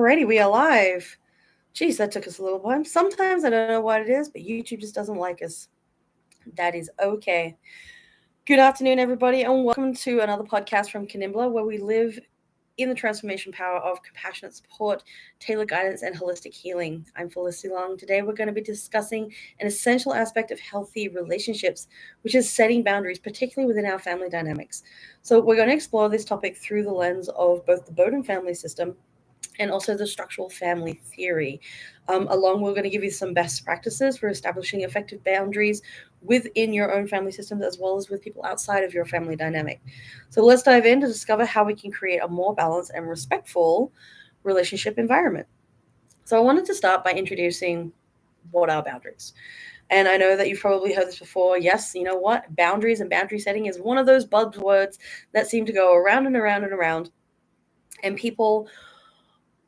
Alrighty, we are live. Geez, that took us a little while. Sometimes I don't know what it is, but YouTube just doesn't like us. That is okay. Good afternoon, everybody, and welcome to another podcast from Kanimbla, where we live in the transformation power of compassionate support, tailored guidance, and holistic healing. I'm Felicity Long. Today, we're going to be discussing an essential aspect of healthy relationships, which is setting boundaries, particularly within our family dynamics. So, we're going to explore this topic through the lens of both the Bowen family system and also the structural family theory. We're going to give you some best practices for establishing effective boundaries within your own family systems as well as with people outside of your family dynamic. So let's dive in to discover how we can create a more balanced and respectful relationship environment. So I wanted to start by introducing what are boundaries. And I know that you've probably heard this before. Yes, you know what? Boundaries and boundary setting is one of those buzzwords that seem to go around and around and around. And people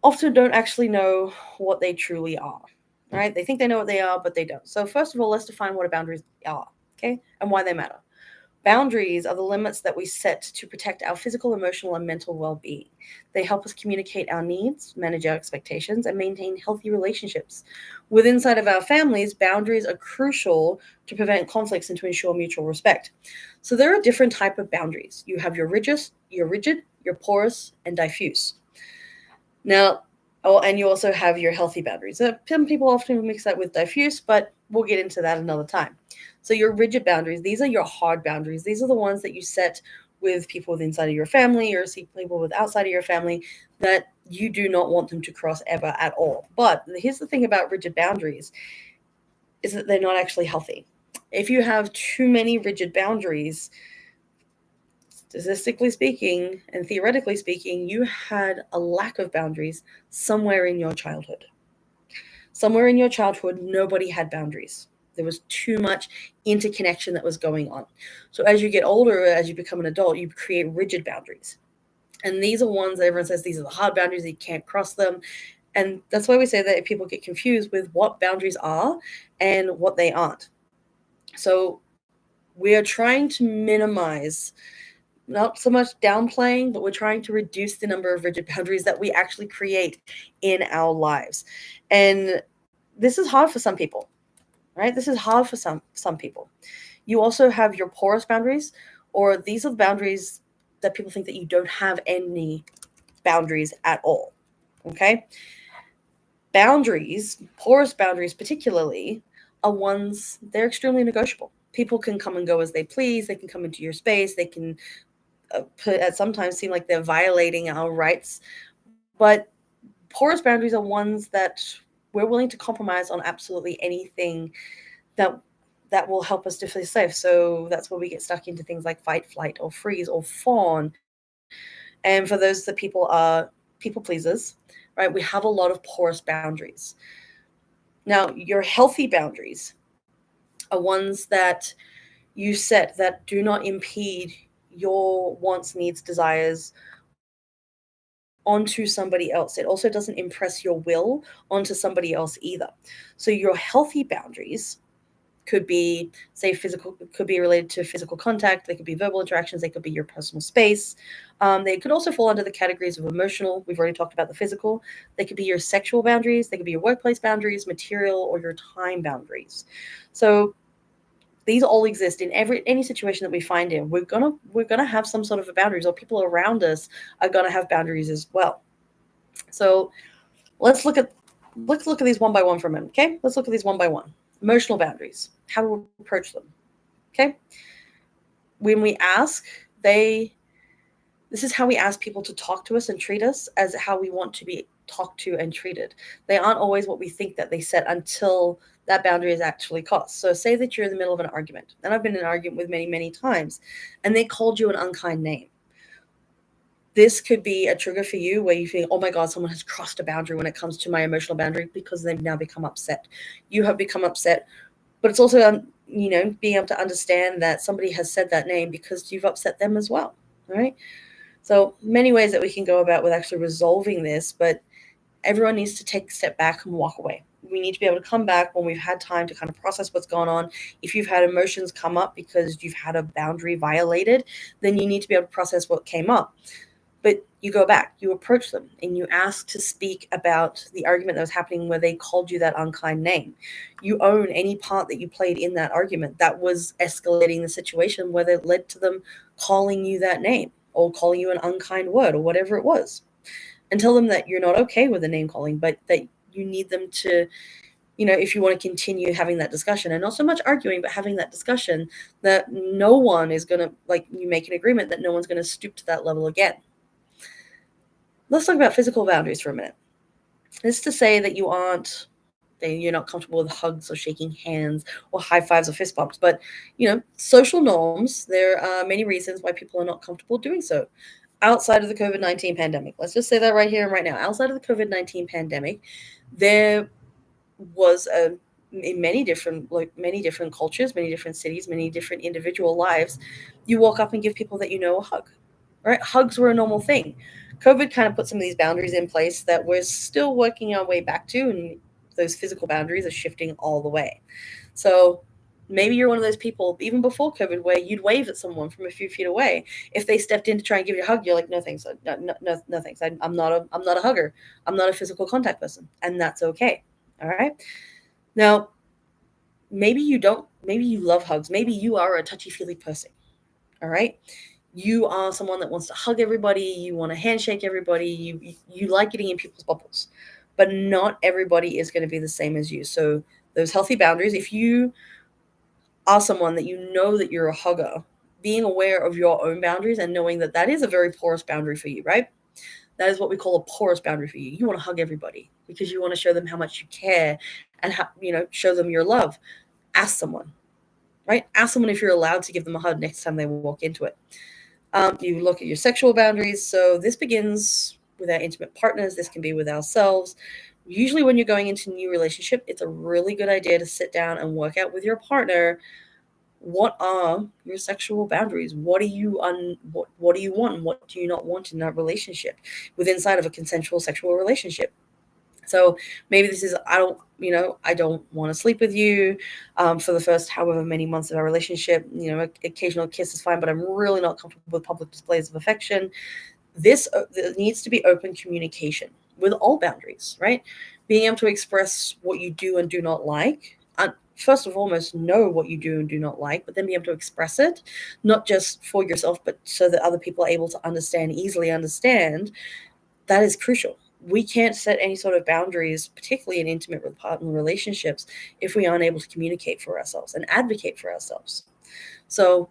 often don't actually know what they truly are, right? They think they know what they are, but they don't. So first of all, let's define what boundaries are, okay, and why they matter. Boundaries are the limits that we set to protect our physical, emotional, and mental well-being. They help us communicate our needs, manage our expectations, and maintain healthy relationships. Within inside of our families, boundaries are crucial to prevent conflicts and to ensure mutual respect. So there are different types of boundaries. You have your rigid, your porous, and diffuse. Now, and you also have your healthy boundaries. Some people often mix that with diffuse, but we'll get into that another time. So your rigid boundaries, these are your hard boundaries. These are the ones that you set with people inside of your family or people with outside of your family that you do not want them to cross ever at all. But here's the thing about rigid boundaries is that they're not actually healthy. If you have too many rigid boundaries, statistically speaking and theoretically speaking, you had a lack of boundaries somewhere in your childhood. Somewhere in your childhood, nobody had boundaries. There was too much interconnection that was going on. So as you get older, as you become an adult, you create rigid boundaries. And these are ones that everyone says these are the hard boundaries, you can't cross them. And that's why we say that people get confused with what boundaries are and what they aren't. So we are trying to minimize, not so much downplaying, but we're trying to reduce the number of rigid boundaries that we actually create in our lives. And this is hard for some people, right? This is hard for some people. You also have your porous boundaries, or these are the boundaries that people think that you don't have any boundaries at all. Okay? Boundaries, porous boundaries particularly, are ones, they're extremely negotiable. People can come and go as they please. They can come into your space. They can sometimes seem like they're violating our rights. But porous boundaries are ones that we're willing to compromise on absolutely anything that will help us to feel safe. So that's where we get stuck into things like fight, flight, or freeze, or fawn. And for those that people are people pleasers, right, we have a lot of porous boundaries. Now, your healthy boundaries are ones that you set that do not impede your wants, needs, desires onto somebody else. It also doesn't impress your will onto somebody else either. So your healthy boundaries could be, say, physical, could be related to physical contact. They could be verbal interactions. They could be your personal space. They could also fall under the categories of emotional. We've already talked about the physical. They could be your sexual boundaries. They could be your workplace boundaries, material, or your time boundaries. So these all exist in any situation that we find in. We're gonna have some sort of a boundaries, or people around us are gonna have boundaries as well. So let's look at these one by one for a minute. Okay, let's look at these one by one. Emotional boundaries. How do we approach them? Okay, when we ask, this is how we ask people to talk to us and treat us as how we want to be talked to and treated. They aren't always what we think that they set until that boundary is actually crossed. So say that you're in the middle of an argument, and I've been in an argument with many, many times, and they called you an unkind name. This could be a trigger for you where you think, oh my God, someone has crossed a boundary when it comes to my emotional boundary, because they've now become upset. You have become upset, but it's also, being able to understand that somebody has said that name because you've upset them as well, right? So many ways that we can go about with actually resolving this, but everyone needs to take a step back and walk away. We need to be able to come back when we've had time to kind of process what's going on. If you've had emotions come up because you've had a boundary violated, then you need to be able to process what came up. But you go back, you approach them, and you ask to speak about the argument that was happening where they called you that unkind name. You own any part that you played in that argument that was escalating the situation, whether it led to them calling you that name or calling you an unkind word or whatever it was. And tell them that you're not okay with the name calling, but that you need them to, if you want to continue having that discussion, and not so much arguing, but having that discussion, that no one is going to, like, you make an agreement that no one's going to stoop to that level again. Let's talk about physical boundaries for a minute. This is to say that you're not comfortable with hugs or shaking hands or high fives or fist bumps. But, social norms, there are many reasons why people are not comfortable doing so. Outside of the COVID-19 pandemic, let's just say that right here and right now, outside of the COVID-19 pandemic, there was in many different cultures, many different cities, many different individual lives, you walk up and give people that a hug. Right? Hugs were a normal thing. COVID kind of put some of these boundaries in place that we're still working our way back to, and those physical boundaries are shifting all the way. So maybe you're one of those people, even before COVID, where you'd wave at someone from a few feet away. If they stepped in to try and give you a hug, you're like, no thanks, no thanks. I'm not a hugger. I'm not a physical contact person, and that's okay. All right. Now, maybe you don't. Maybe you love hugs. Maybe you are a touchy feely person. All right. You are someone that wants to hug everybody. You want to handshake everybody. You like getting in people's bubbles, but not everybody is going to be the same as you. So those healthy boundaries. If you are someone that you know that you're a hugger, being aware of your own boundaries and knowing that that is a very porous boundary for you, right? That is what we call a porous boundary for you. You want to hug everybody because you want to show them how much you care and show them your love. Ask someone, right? Ask someone if you're allowed to give them a hug next time they walk into it. You look at your sexual boundaries. So this begins with our intimate partners. This can be with ourselves. Usually when you're going into a new relationship, it's a really good idea to sit down and work out with your partner, what are your sexual boundaries? What do you what do you want and what do you not want in that relationship within inside of a consensual sexual relationship? So maybe this is, I don't want to sleep with you for the first however many months of our relationship. Occasional kiss is fine, but I'm really not comfortable with public displays of affection. There needs to be open communication with all boundaries, right? Being able to express what you do and do not like. First and foremost, know what you do and do not like, but then be able to express it, not just for yourself, but so that other people are able to easily understand. That is crucial. We can't set any sort of boundaries, particularly in intimate partner relationships, if we aren't able to communicate for ourselves and advocate for ourselves. So,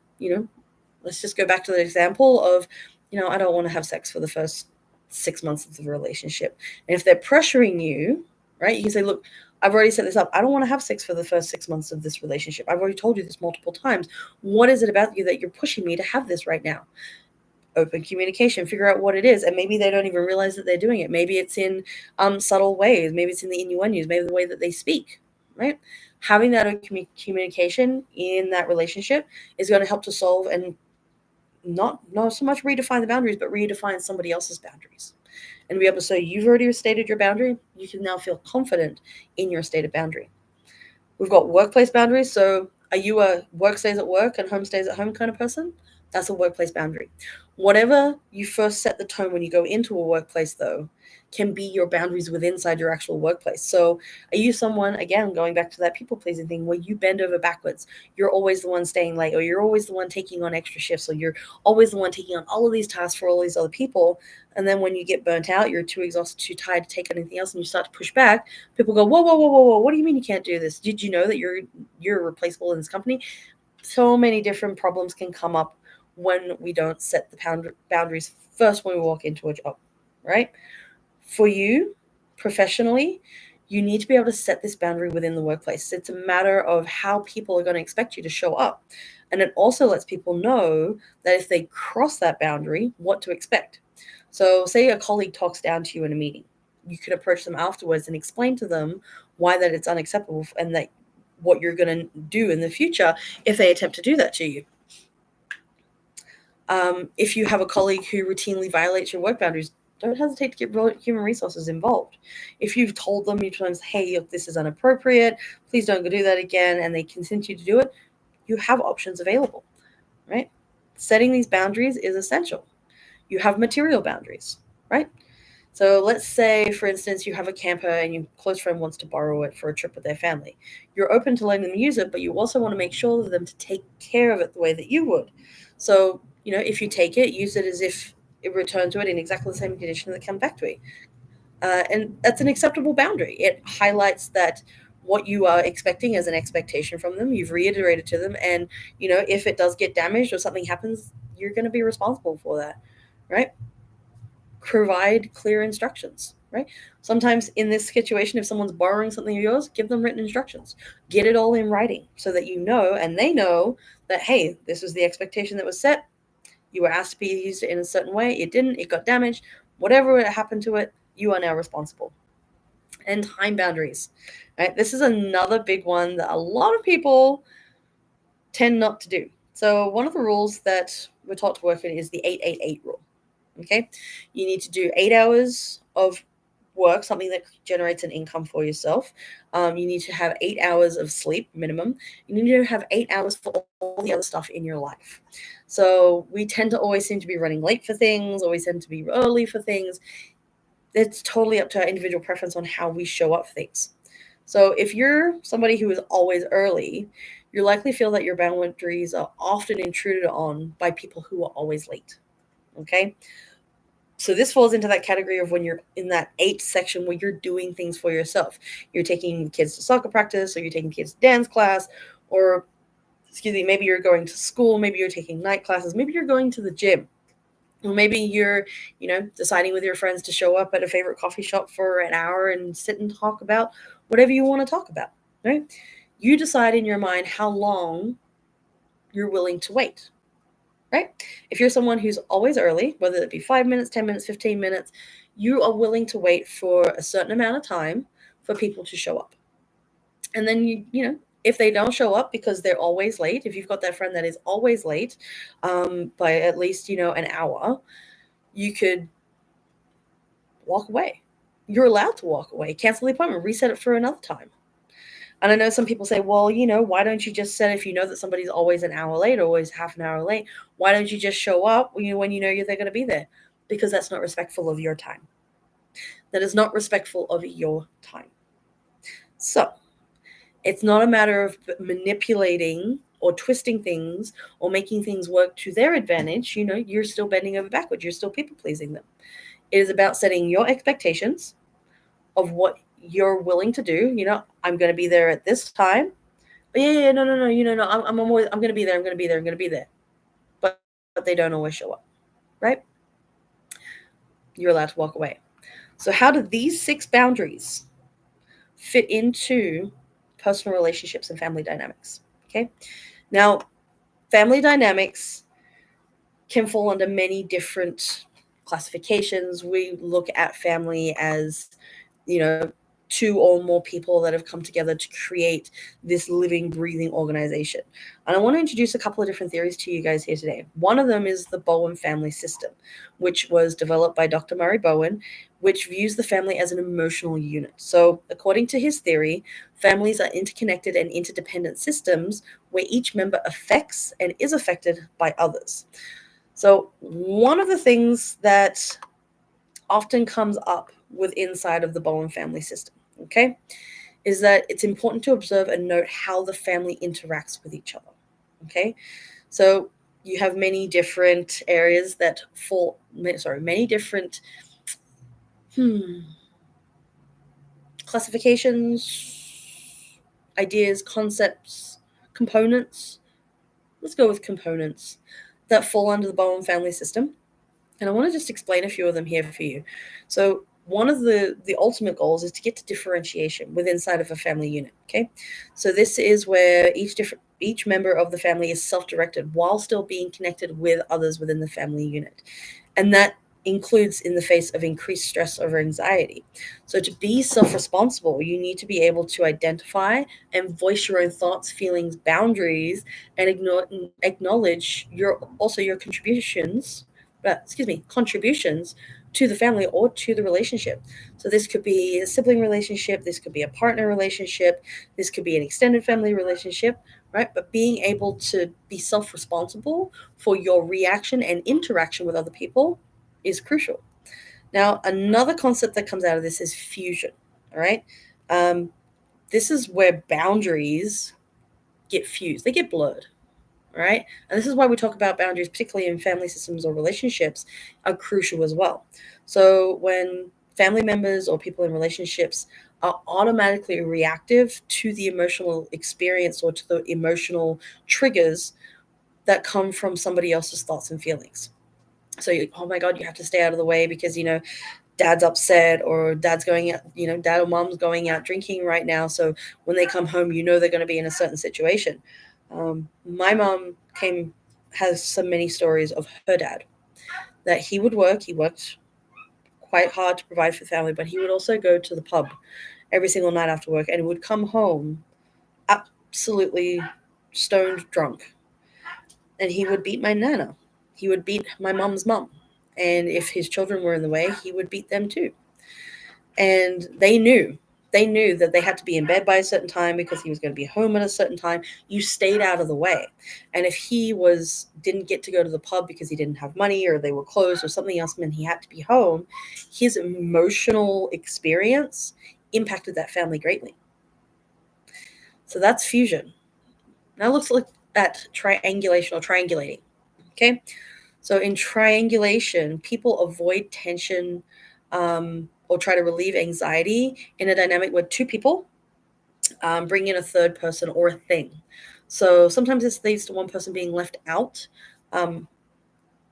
let's just go back to the example of, I don't want to have sex for the first 6 months of the relationship. And if they're pressuring you, right, you can say, look, I've already set this up. I don't want to have sex for the first 6 months of this relationship. I've already told you this multiple times. What is it about you that you're pushing me to have this right now? Open communication, figure out what it is. And maybe they don't even realize that they're doing it. Maybe it's in subtle ways. Maybe it's in the innuendos, maybe the way that they speak, right? Having that open communication in that relationship is going to help to solve and not so much redefine the boundaries, but redefine somebody else's boundaries. And be able to say, you've already stated your boundary, you can now feel confident in your stated boundary. We've got workplace boundaries. So are you a work stays at work and home stays at home kind of person? That's a workplace boundary. Whatever you first set the tone when you go into a workplace, though, can be your boundaries within inside your actual workplace. So are you someone, again, going back to that people pleasing thing, where you bend over backwards? You're always the one staying late, or you're always the one taking on extra shifts, or you're always the one taking on all of these tasks for all these other people. And then when you get burnt out, you're too exhausted, too tired to take anything else, and you start to push back. People go, whoa, whoa, whoa, whoa, whoa. What do you mean you can't do this? Did you know that you're replaceable in this company? So many different problems can come up when we don't set the boundaries first when we walk into a job, right? For you, professionally, you need to be able to set this boundary within the workplace. It's a matter of how people are going to expect you to show up. And it also lets people know that if they cross that boundary, what to expect. So say a colleague talks down to you in a meeting. You can approach them afterwards and explain to them why that it's unacceptable and that what you're going to do in the future if they attempt to do that to you. If you have a colleague who routinely violates your work boundaries, don't hesitate to get human resources involved. If you've told them many times, hey, this is inappropriate, please don't go do that again, and they continue to do it, you have options available, right? Setting these boundaries is essential. You have material boundaries, right? So let's say, for instance, you have a camper and your close friend wants to borrow it for a trip with their family. You're open to letting them use it, but you also want to make sure of them to take care of it the way that you would. So, if you take it, use it as if it returned to it in exactly the same condition that it came back to it. And that's an acceptable boundary. It highlights that what you are expecting as an expectation from them, you've reiterated to them, and if it does get damaged or something happens, you're going to be responsible for that, right? Provide clear instructions, right? Sometimes in this situation, if someone's borrowing something of yours, give them written instructions. Get it all in writing so that and they know that, hey, this was the expectation that was set. You were asked to be used in a certain way. It didn't. It got damaged. Whatever happened to it, you are now responsible. And time boundaries, right? This is another big one that a lot of people tend not to do. So one of the rules that we're taught to work in is the 888 rule. Okay, you need to do 8 hours of work, something that generates an income for yourself. You need to have 8 hours of sleep minimum. You need to have 8 hours for all the other stuff in your life. So we tend to always seem to be running late for things, always tend to be early for things. It's totally up to our individual preference on how we show up for things. So if you're somebody who is always early, you likely feel that your boundaries are often intruded on by people who are always late. Okay, so this falls into that category of when you're in that 8 section where you're doing things for yourself. You're taking kids to soccer practice, or you're taking kids to dance class, or maybe you're going to school, maybe you're taking night classes, maybe you're going to the gym. Or maybe you're, deciding with your friends to show up at a favorite coffee shop for an hour and sit and talk about whatever you want to talk about, right? You decide in your mind how long you're willing to wait, right? If you're someone who's always early, whether it be 5 minutes, 10 minutes, 15 minutes, you are willing to wait for a certain amount of time for people to show up. And then, if they don't show up because they're always late, if you've got that friend that is always late by at least, an hour, you could walk away. You're allowed to walk away, cancel the appointment, reset it for another time. And I know some people say, well, why don't you just set, if you know that somebody's always an hour late or always half an hour late, why don't you just show up when you know they're going to be there? Because that's not respectful of your time. That is not respectful of your time. So it's not a matter of manipulating or twisting things or making things work to their advantage. You're still bending over backwards. You're still people pleasing them. It is about setting your expectations of what you're willing to do. I'm going to be there at this time. Yeah, no, no. I'm going to be there. I'm going to be there. I'm going to be there. But they don't always show up, right? You're allowed to walk away. So how do these 6 boundaries fit into personal relationships and family dynamics? Okay. Now, family dynamics can fall under many different classifications. We look at family as, 2 or more people that have come together to create this living, breathing organization. And I want to introduce a couple of different theories to you guys here today. One of them is the Bowen family system, which was developed by Dr. Murray Bowen, which views the family as an emotional unit. So according to his theory, families are interconnected and interdependent systems where each member affects and is affected by others. So one of the things that often comes up with inside of the Bowen family system, okay, is that it's important to observe and note how the family interacts with each other, okay? So you have many different areas that many different classifications, ideas, concepts, components. Let's go with components that fall under the Bowen family system. And I want to just explain a few of them here for you. So one of the ultimate goals is to get to differentiation within inside of a family unit. Okay, so this is where each member of the family is self-directed while still being connected with others within the family unit, and that includes in the face of increased stress or anxiety. So to be self-responsible, you need to be able to identify and voice your own thoughts, feelings, boundaries, and acknowledge your contributions to the family or to the relationship. So this could be a sibling relationship, this could be a partner relationship, this could be an extended family relationship, right? But being able to be self-responsible for your reaction and interaction with other people is crucial. Now, another concept that comes out of this is fusion. All right. Um, this is where boundaries get fused, they get blurred. Right. And this is why we talk about boundaries, particularly in family systems or relationships, are crucial as well. So when family members or people in relationships are automatically reactive to the emotional experience or to the emotional triggers that come from somebody else's thoughts and feelings. So, oh my God, you have to stay out of the way because, dad's upset, or dad's going out, dad or mom's going out drinking right now. So when they come home, they're going to be in a certain situation. My mom has so many stories of her dad that he worked quite hard to provide for the family, but he would also go to the pub every single night after work and would come home absolutely stoned drunk. And he would beat my nana. He would beat my mom's mom. And if his children were in the way, he would beat them too. And they knew that they had to be in bed by a certain time because he was going to be home at a certain time. You stayed out of the way. And if he didn't get to go to the pub because he didn't have money or they were closed or something else meant he had to be home, his emotional experience impacted that family greatly. So that's fusion. Now let's look at triangulation or triangulating. Okay. So in triangulation, people avoid tension or try to relieve anxiety in a dynamic where two people bring in a third person or a thing. So sometimes this leads to one person being left out um,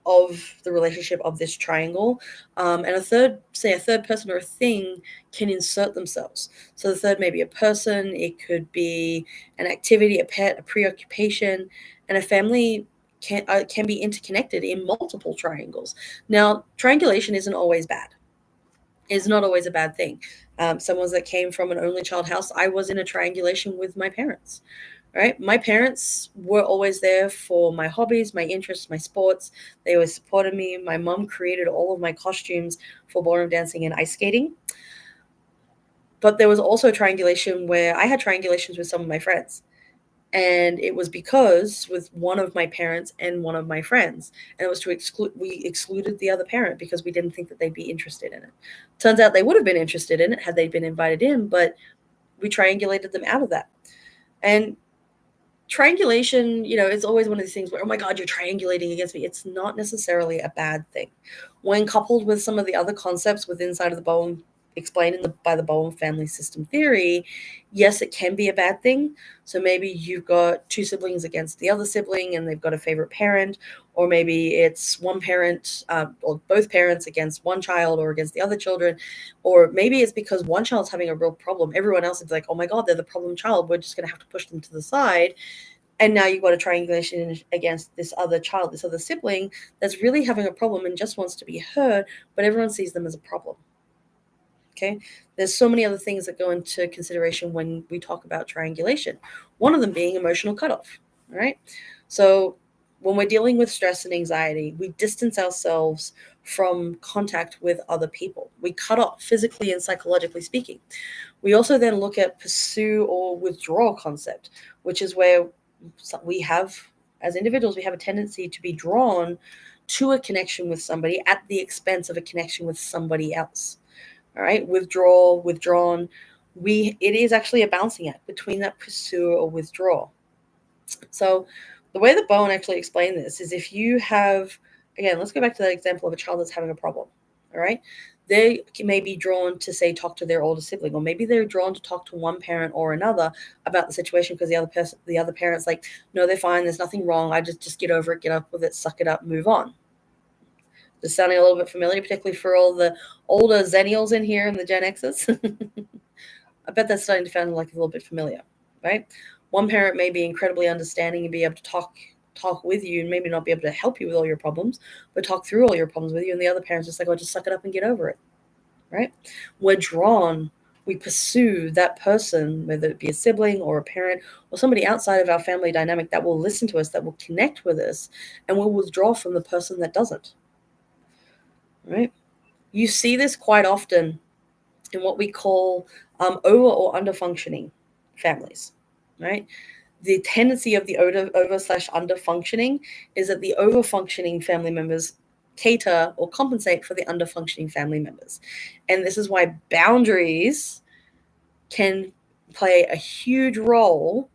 of the relationship of this triangle, and a third person or a thing can insert themselves. So the third may be a person, it could be an activity, a pet, a preoccupation, and a family can be interconnected in multiple triangles. Now, triangulation isn't always bad. It's not always a bad thing. Someone that came from an only child house, I was in a triangulation with my parents. Right? My parents were always there for my hobbies, my interests, my sports. They always supported me. My mom created all of my costumes for ballroom dancing and ice skating. But there was also triangulation where I had triangulations with some of my friends. And it was because with one of my parents and one of my friends, and it was to we excluded the other parent because we didn't think that they'd be interested in it. Turns out they would have been interested in it had they been invited in, but we triangulated them out of that. And triangulation, is always one of these things where, oh my God, you're triangulating against me. It's not necessarily a bad thing. When coupled with some of the other concepts within inside of the Bowen, explained by the Bowen family system theory, yes, it can be a bad thing. So maybe you've got two siblings against the other sibling and they've got a favorite parent, or maybe it's one parent or both parents against one child or against the other children, or maybe it's because one child's having a real problem. Everyone else is like, oh my God, they're the problem child. We're just going to have to push them to the side. And now you've got a triangulation against this other child, this other sibling that's really having a problem and just wants to be heard, but everyone sees them as a problem. Okay, there's so many other things that go into consideration when we talk about triangulation. One of them being emotional cutoff. All right. So when we're dealing with stress and anxiety, we distance ourselves from contact with other people. We cut off physically and psychologically speaking. We also then look at pursue or withdrawal concept, which is where we have, as individuals, we have a tendency to be drawn to a connection with somebody at the expense of a connection with somebody else. All right, withdrawn. It is actually a balancing act between that pursue or withdrawal. So the way that Bowen actually explained this is if you have, again, let's go back to that example of a child that's having a problem. All right. They may be drawn to, say, talk to their older sibling, or maybe they're drawn to talk to one parent or another about the situation because the other parent's like, no, they're fine. There's nothing wrong. I just get over it, get up with it, suck it up, move on. Just sounding a little bit familiar, particularly for all the older Zennials in here and the Gen X's. I bet that's starting to sound like a little bit familiar, right? One parent may be incredibly understanding and be able to talk with you and maybe not be able to help you with all your problems, but talk through all your problems with you. And the other parent's just like, oh, just suck it up and get over it, right? We're drawn, we pursue that person, whether it be a sibling or a parent or somebody outside of our family dynamic that will listen to us, that will connect with us, and will withdraw from the person that doesn't, right? You see this quite often in what we call over or under functioning families, right? The tendency of the over/under functioning is that the over functioning family members cater or compensate for the underfunctioning family members. And this is why boundaries can play a huge role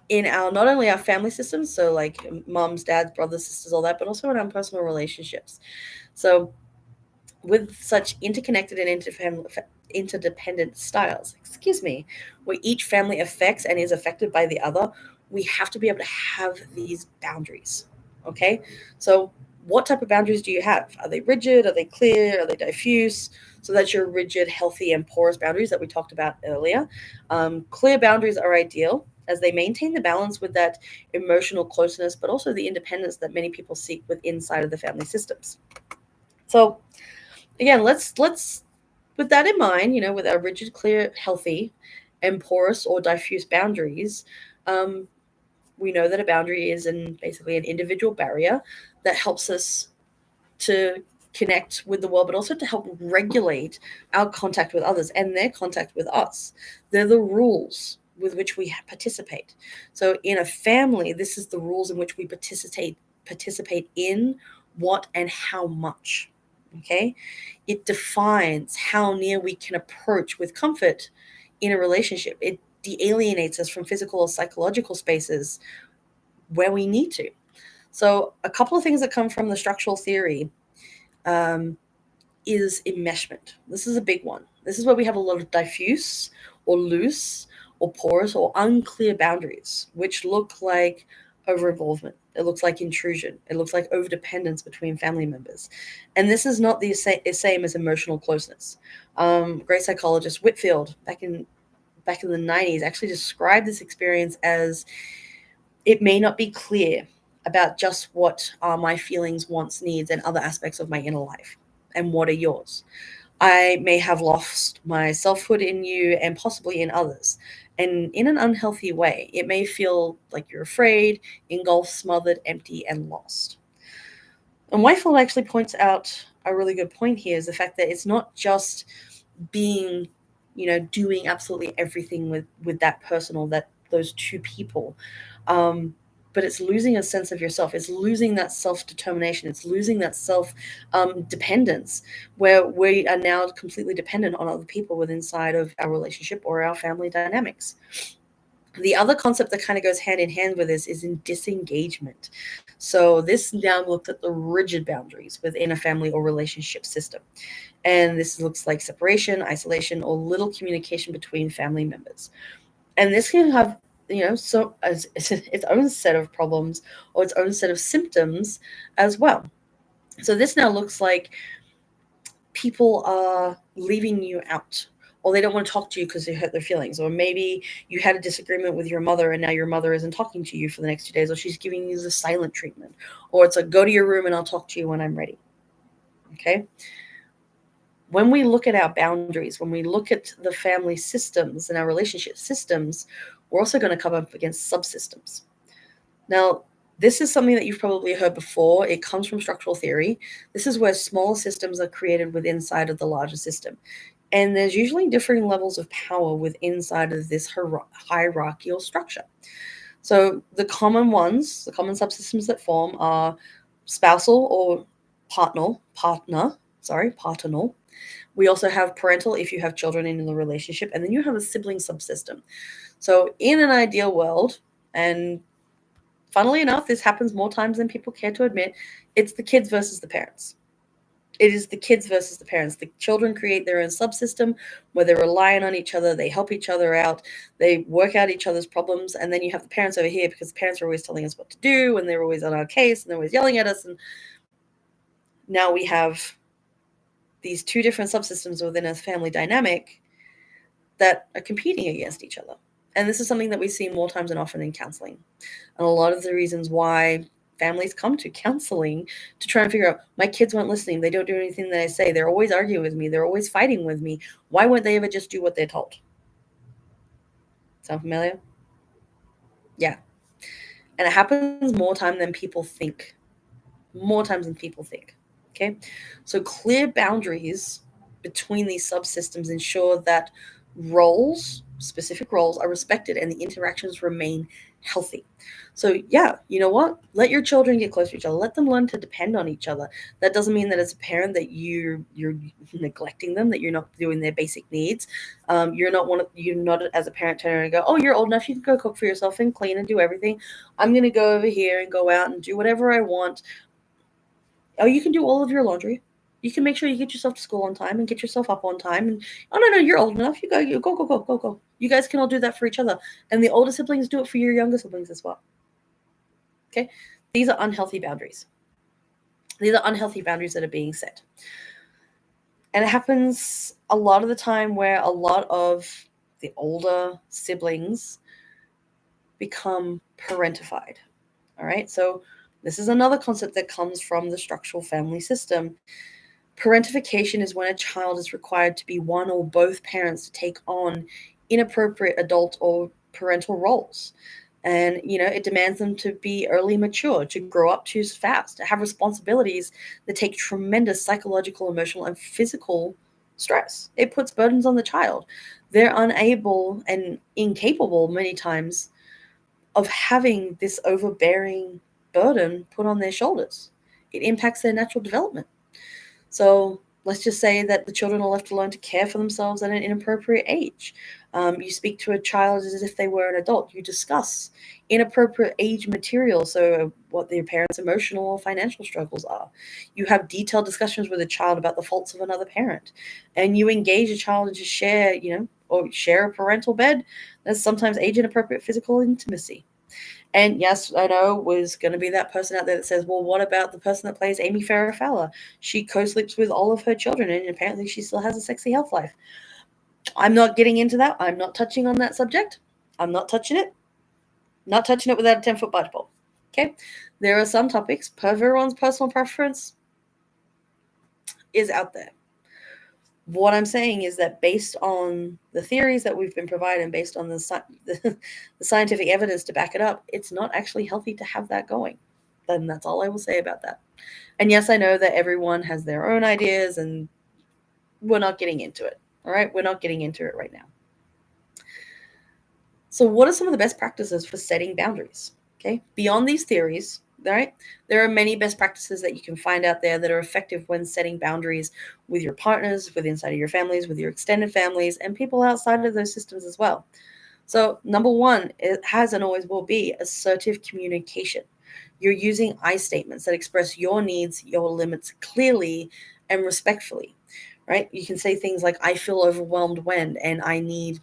in our, not only our family systems, so like moms, dads, brothers, sisters, all that, but also in our personal relationships. So with such interconnected and interdependent styles, where each family affects and is affected by the other, we have to be able to have these boundaries. Okay, so what type of boundaries do you have? Are they rigid? Are they clear? Are they diffuse? So that's your rigid, healthy, and porous boundaries that we talked about earlier. Clear boundaries are ideal as they maintain the balance with that emotional closeness, but also the independence that many people seek with inside of the family systems. So again, let's with that in mind, with our rigid, clear, healthy, and porous or diffuse boundaries, um, we know that a boundary is basically an individual barrier that helps us to connect with the world, but also to help regulate our contact with others and their contact with us. They're the rules with which we participate. So in a family, this is the rules in which we participate in what and how much. Okay, it defines how near we can approach with comfort in a relationship. It de-alienates us from physical or psychological spaces where we need to. So a couple of things that come from the structural theory um, is enmeshment. This is a big one. This is where we have a lot of diffuse or loose or porous or unclear boundaries, which look like over-involvement. It looks like intrusion. It looks like overdependence between family members. And this is not the same as emotional closeness. Great psychologist Whitfield, back in the 90s, actually described this experience as, it may not be clear about just what are my feelings, wants, needs, and other aspects of my inner life, and what are yours. I may have lost my selfhood in you and possibly in others. And in an unhealthy way, it may feel like you're afraid, engulfed, smothered, empty, and lost. And Whitefield actually points out a really good point here, is the fact that it's not just being, doing absolutely everything with that person or those two people. But it's losing a sense of yourself. It's losing that self-determination. It's losing that self-dependence, where we are now completely dependent on other people within inside of our relationship or our family dynamics. The other concept that kind of goes hand in hand with this is in disengagement. So this now looks at the rigid boundaries within a family or relationship system. And this looks like separation, isolation, or little communication between family members. And this can have, so as its own set of problems or its own set of symptoms as well. So this now looks like people are leaving you out, or they don't want to talk to you because they hurt their feelings, or maybe you had a disagreement with your mother and now your mother isn't talking to you for the next 2 days, or she's giving you the silent treatment, or it's like, go to your room and I'll talk to you when I'm ready. Okay, when we look at our boundaries, when we look at the family systems and our relationship systems, we're also going to come up against subsystems. Now, this is something that you've probably heard before. It comes from structural theory. This is where smaller systems are created within inside of the larger system. And there's usually differing levels of power within inside of this hierarchical structure. So the common subsystems that form are spousal or paternal. We also have parental if you have children in the relationship, and then you have a sibling subsystem. So in an ideal world, and funnily enough, this happens more times than people care to admit, it's the kids versus the parents. It is the kids versus the parents. The children create their own subsystem where they're relying on each other, they help each other out, they work out each other's problems, and then you have the parents over here because the parents are always telling us what to do, and they're always on our case, and they're always yelling at us, and now we have these two different subsystems within a family dynamic that are competing against each other. And this is something that we see more times than often in counseling. And a lot of the reasons why families come to counseling to try and figure out, my kids weren't listening. They don't do anything that I say. They're always arguing with me. They're always fighting with me. Why wouldn't they ever just do what they're told? Sound familiar? Yeah. And it happens more time than people think. More times than people think. Okay. So clear boundaries between these subsystems ensure that specific roles are respected and the interactions remain healthy. So yeah, you know what? Let your children get close to each other. Let them learn to depend on each other. That doesn't mean that as a parent that you're neglecting them, that you're not doing their basic needs. You're not as a parent turn around and go, oh, you're old enough, you can go cook for yourself and clean and do everything. I'm gonna go over here and go out and do whatever I want. Oh, you can do all of your laundry. You can make sure you get yourself to school on time and get yourself up on time. And oh no, you're old enough. You go, go, go, go, go. You guys can all do that for each other. And the older siblings do it for your younger siblings as well. Okay? These are unhealthy boundaries. These are unhealthy boundaries that are being set. And it happens a lot of the time where a lot of the older siblings become parentified. All right? So this is another concept that comes from the structural family system. Parentification is when a child is required to be one or both parents to take on inappropriate adult or parental roles. And, it demands them to be early mature, to grow up too fast, to have responsibilities that take tremendous psychological, emotional, and physical stress. It puts burdens on the child. They're unable and incapable many times of having this overbearing burden put on their shoulders. It impacts their natural development. So let's just say that the children are left to learn to care for themselves at an inappropriate age. You speak to a child as if they were an adult. You discuss inappropriate age material, so what their parents' emotional or financial struggles are. You have detailed discussions with a child about the faults of another parent, and you engage a child to share, or share a parental bed. There's sometimes age inappropriate physical intimacy. And yes, I know was going to be that person out there that says, well, what about the person that plays Amy Farrah Fowler? She co-sleeps with all of her children, and apparently she still has a sexy health life. I'm not getting into that. I'm not touching on that subject. I'm not touching it. Not touching it without a 10-foot barge pole. Okay? There are some topics, per everyone's personal preference is out there. What I'm saying is that based on the theories that we've been providing, based on the scientific evidence to back it up, it's not actually healthy to have that going. Then that's all I will say about that. And yes, I know that everyone has their own ideas, and we're not getting into it. All right? We're not getting into it right now. So what are some of the best practices for setting boundaries? Okay? Beyond these theories, all right, there are many best practices that you can find out there that are effective when setting boundaries with your partners, with inside of your families, with your extended families, and people outside of those systems as well. So number one, it has and always will be assertive communication. You're using I statements that express your needs, your limits clearly and respectfully, right? You can say things like, I feel overwhelmed when, and I need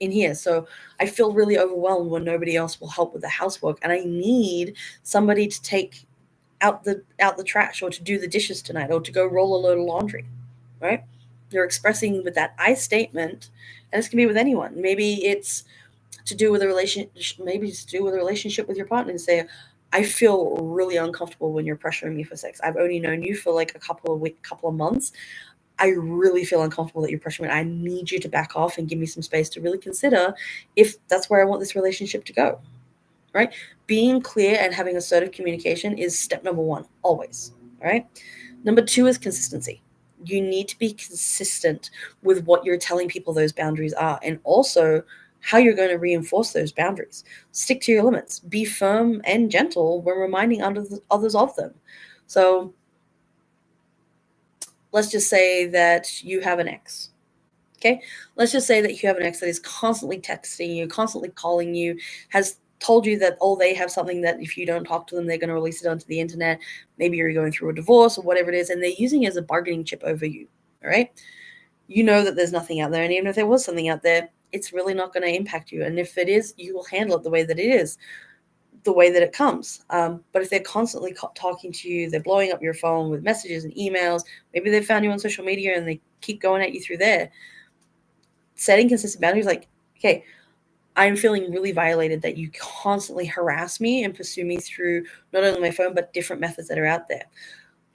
in here. So I feel really overwhelmed when nobody else will help with the housework, and I need somebody to take out the trash, or to do the dishes tonight, or to go roll a load of laundry, right? You're expressing with that I statement, and this can be with anyone. Maybe it's to do with a relationship with your partner, and say, I feel really uncomfortable when you're pressuring me for sex. I've only known you for like a couple of months. I really feel uncomfortable that you're pressuring me. I need you to back off and give me some space to really consider if that's where I want this relationship to go, right? Being clear and having assertive communication is step number one, always, all right? Number two is consistency. You need to be consistent with what you're telling people those boundaries are, and also how you're going to reinforce those boundaries. Stick to your limits. Be firm and gentle when reminding others of them. So let's just say that you have an ex. Okay. Let's just say that you have an ex that is constantly texting you, constantly calling you, has told you that, oh, they have something that if you don't talk to them, they're going to release it onto the internet. Maybe you're going through a divorce or whatever it is, and they're using it as a bargaining chip over you. All right. You know that there's nothing out there. And even if there was something out there, it's really not going to impact you. And if it is, you will handle it the way that it is, the way that it comes. But if they're constantly talking to you, they're blowing up your phone with messages and emails, maybe they found you on social media and they keep going at you through there. Setting consistent boundaries, like, okay, I'm feeling really violated that you constantly harass me and pursue me through not only my phone, but different methods that are out there.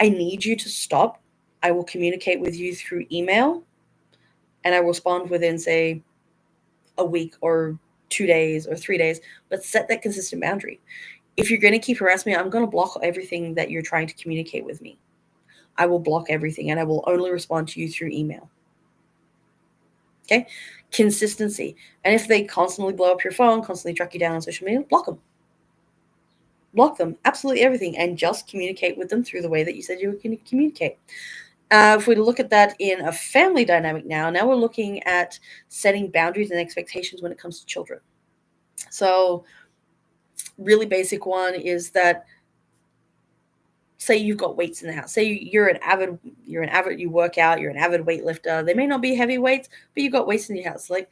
I need you to stop. I will communicate with you through email, and I will respond within, say, a week or 2 days or 3 days, but set that consistent boundary. If you're going to keep harassing me, I'm going to block everything that you're trying to communicate with me. I will block everything, and I will only respond to you through email. Okay. Consistency. And if they constantly blow up your phone, constantly track you down on social media, block them. Block them. Absolutely everything. And just communicate with them through the way that you said you were going to communicate. If we look at that in a family dynamic now we're looking at setting boundaries and expectations when it comes to children. So, really basic one is that, say you've got weights in the house. Say you work out, you're an avid weightlifter. They may not be heavy weights, but you've got weights in your house. Like,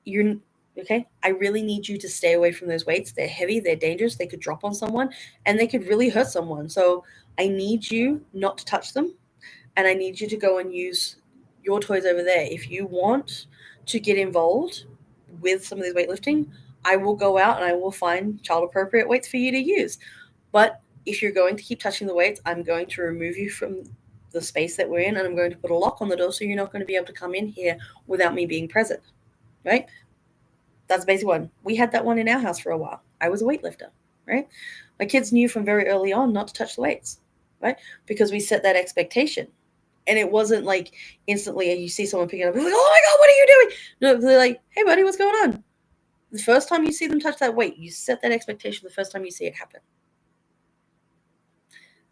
you're okay. I really need you to stay away from those weights. They're heavy, they're dangerous, they could drop on someone and they could really hurt someone. So I need you not to touch them, and I need you to go and use your toys over there. If you want to get involved with some of these weightlifting, I will go out and I will find child appropriate weights for you to use. But if you're going to keep touching the weights, I'm going to remove you from the space that we're in, and I'm going to put a lock on the door so you're not going to be able to come in here without me being present. Right? That's basically one. We had that one in our house for a while. I was a weightlifter, right? My kids knew from very early on not to touch the weights, right? Because we set that expectation. And it wasn't like instantly you see someone picking it up, like, oh my God, what are you doing? No, they're like, hey, buddy, what's going on? The first time you see them touch that weight, you set that expectation the first time you see it happen.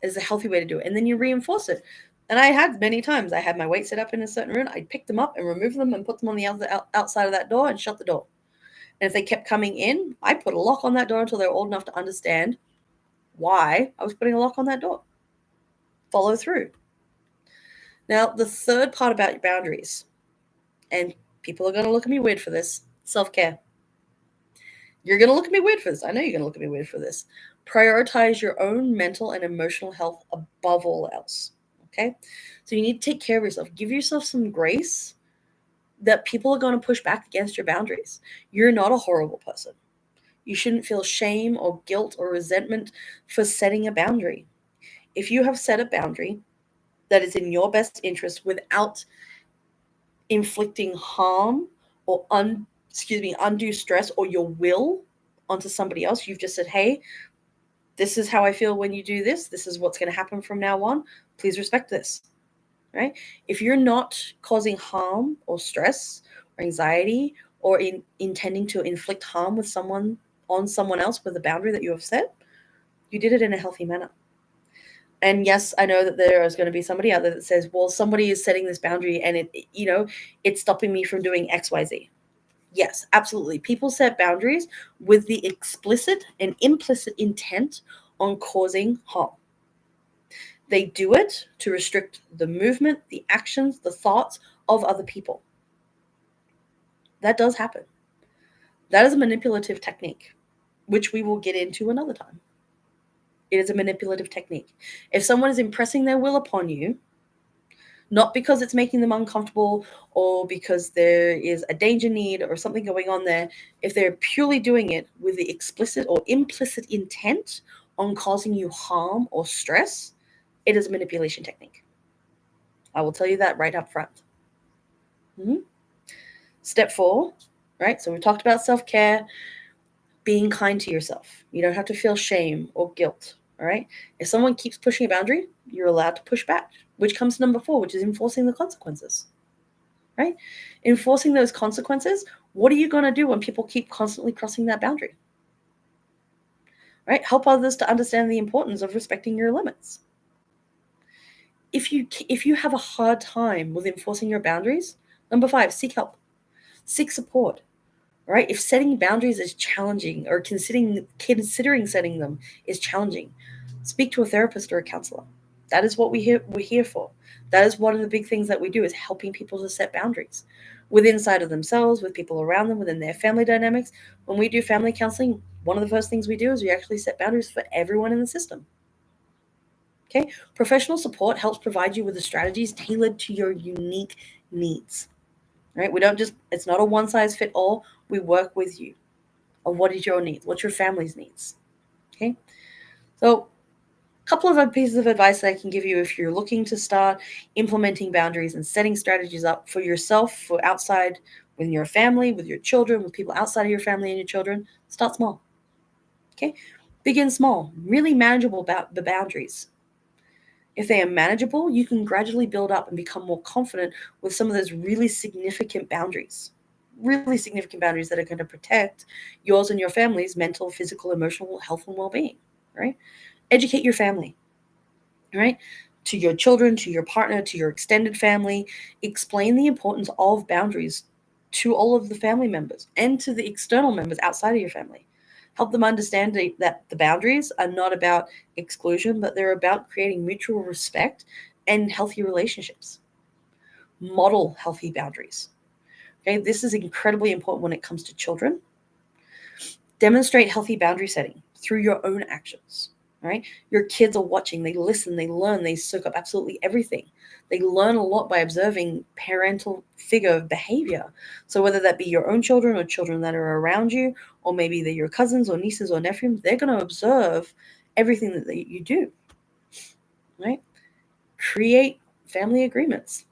It's a healthy way to do it. And then you reinforce it. And I had many times, I had my weight set up in a certain room. I'd pick them up and remove them and put them on the outside of that door and shut the door. And if they kept coming in, I put a lock on that door until they were old enough to understand why I was putting a lock on that door. Follow through. Now, the third part about your boundaries, and people are going to look at me weird for this, self-care. You're going to look at me weird for this. I know you're going to look at me weird for this. Prioritize your own mental and emotional health above all else. Okay? So you need to take care of yourself. Give yourself some grace that people are going to push back against your boundaries. You're not a horrible person. You shouldn't feel shame or guilt or resentment for setting a boundary. If you have set a boundary that is in your best interest without inflicting harm or undue stress or your will onto somebody else, you've just said, hey, this is how I feel when you do this. This is what's going to happen from now on. Please respect this. Right? If you're not causing harm or stress or anxiety or intending to inflict harm with someone on someone else with a boundary that you have set, you did it in a healthy manner. And yes, I know that there is going to be somebody out there that says, well, somebody is setting this boundary and it's stopping me from doing XYZ. Yes, absolutely. People set boundaries with the explicit and implicit intent on causing harm. They do it to restrict the movement, the actions, the thoughts of other people. That does happen. That is a manipulative technique, which we will get into another time. It is a manipulative technique. If someone is impressing their will upon you, not because it's making them uncomfortable or because there is a danger need or something going on there, if they're purely doing it with the explicit or implicit intent on causing you harm or stress, it is a manipulation technique. I will tell you that right up front. Mm-hmm. Step 4, right? So we talked about self-care, being kind to yourself. You don't have to feel shame or guilt, all right? If someone keeps pushing a boundary, you're allowed to push back, which comes to number 4, which is enforcing the consequences, right? Enforcing those consequences. What are you going to do when people keep constantly crossing that boundary? Right? Help others to understand the importance of respecting your limits. If you have a hard time with enforcing your boundaries, number 5, seek help. Seek support. Right? If setting boundaries is challenging or considering setting them is challenging, speak to a therapist or a counselor. That is what we're here for. That is one of the big things that we do, is helping people to set boundaries with inside of themselves, with people around them, within their family dynamics. When we do family counseling, one of the first things we do is we actually set boundaries for everyone in the system. Okay? Professional support helps provide you with the strategies tailored to your unique needs. Right? We don't it's not a one size fit all. We work with you on what is your needs, what's your family's needs. Okay? So a couple of pieces of advice that I can give you if you're looking to start implementing boundaries and setting strategies up for yourself, for outside, with your family, with your children, with people outside of your family and your children. Start small. Okay? Begin small. Really manageable about the boundaries. If they are manageable, you can gradually build up and become more confident with some of those really significant boundaries. Really significant boundaries that are going to protect yours and your family's mental, physical, emotional health and well-being, right? Educate your family, right? To your children, to your partner, to your extended family. Explain the importance of boundaries to all of the family members and to the external members outside of your family. Help them understand that the boundaries are not about exclusion, but they're about creating mutual respect and healthy relationships. Model healthy boundaries. Okay, this is incredibly important when it comes to children. Demonstrate healthy boundary setting through your own actions. Right? Your kids are watching, they listen, they learn, they soak up absolutely everything. They learn a lot by observing parental figure behavior. So whether that be your own children or children that are around you, or maybe they're your cousins or nieces or nephews, they're going to observe everything that you do. Right? Create family agreements.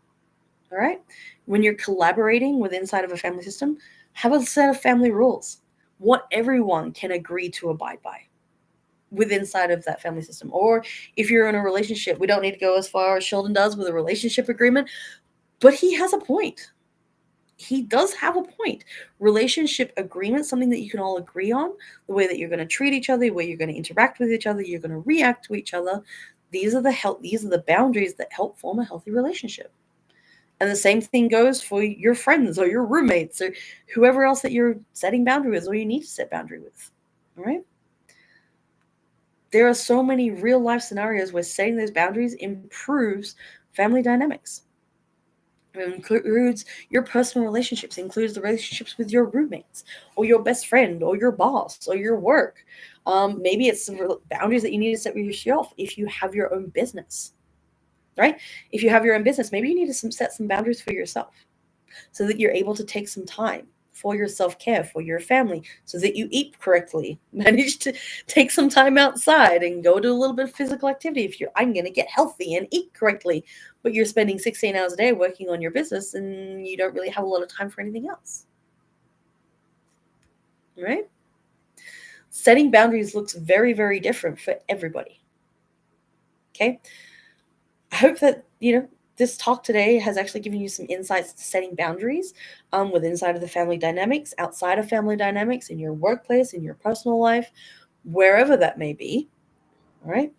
All right? When you're collaborating with inside of a family system, have a set of family rules. What everyone can agree to abide by with inside of that family system. Or if you're in a relationship, we don't need to go as far as Sheldon does with a relationship agreement, but he has a point. He does have a point. Relationship agreement, something that you can all agree on, the way that you're going to treat each other, the way you're going to interact with each other, you're going to react to each other. These are the boundaries that help form a healthy relationship. And the same thing goes for your friends or your roommates or whoever else that you're setting boundary with or you need to set boundary with. All right? There are so many real life scenarios where setting those boundaries improves family dynamics. It includes your personal relationships, it includes the relationships with your roommates or your best friend or your boss or your work. Maybe it's some boundaries that you need to set with yourself if you have your own business, right? If you have your own business, maybe you need to set some boundaries for yourself so that you're able to take some time for your self-care, for your family, so that you eat correctly. Manage to take some time outside and go do a little bit of physical activity. If I'm going to get healthy and eat correctly, but you're spending 16 hours a day working on your business and you don't really have a lot of time for anything else. Right? Setting boundaries looks very, very different for everybody. Okay? I hope that, this talk today has actually given you some insights to setting boundaries with inside of the family dynamics, outside of family dynamics, in your workplace, in your personal life, wherever that may be. All right.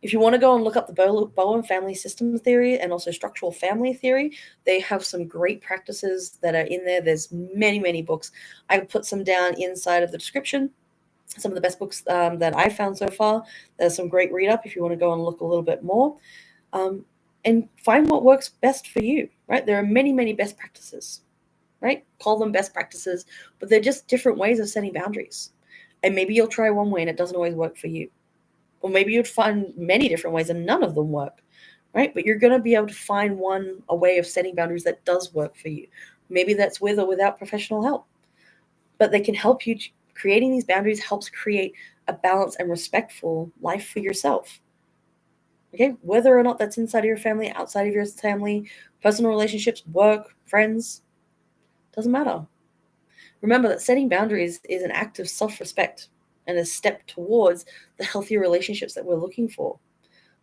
If you want to go and look up the Bowen family system theory and also structural family theory, they have some great practices that are in there. There's many, many books. I put some down inside of the description. Some of the best books that I found so far. There's some great read up if you want to go and look a little bit more. And find what works best for you, right? There are many, many best practices, right? Call them best practices, but they're just different ways of setting boundaries. And maybe you'll try one way and it doesn't always work for you. Or maybe you'd find many different ways and none of them work, right? But you're going to be able to find a way of setting boundaries that does work for you. Maybe that's with or without professional help, but they can help you. Creating these boundaries helps create a balanced and respectful life for yourself. Okay, whether or not that's inside of your family, outside of your family, personal relationships, work, friends, doesn't matter. Remember that setting boundaries is an act of self-respect and a step towards the healthy relationships that we're looking for.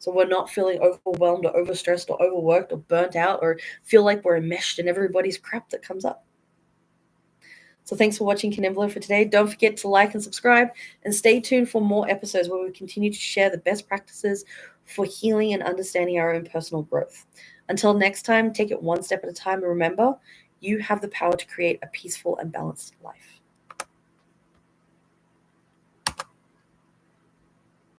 So we're not feeling overwhelmed or overstressed or overworked or burnt out or feel like we're enmeshed in everybody's crap that comes up. So thanks for watching Kanimbla for today. Don't forget to like and subscribe and stay tuned for more episodes where we continue to share the best practices for healing and understanding our own personal growth. Until next time, take it one step at a time and remember, you have the power to create a peaceful and balanced life.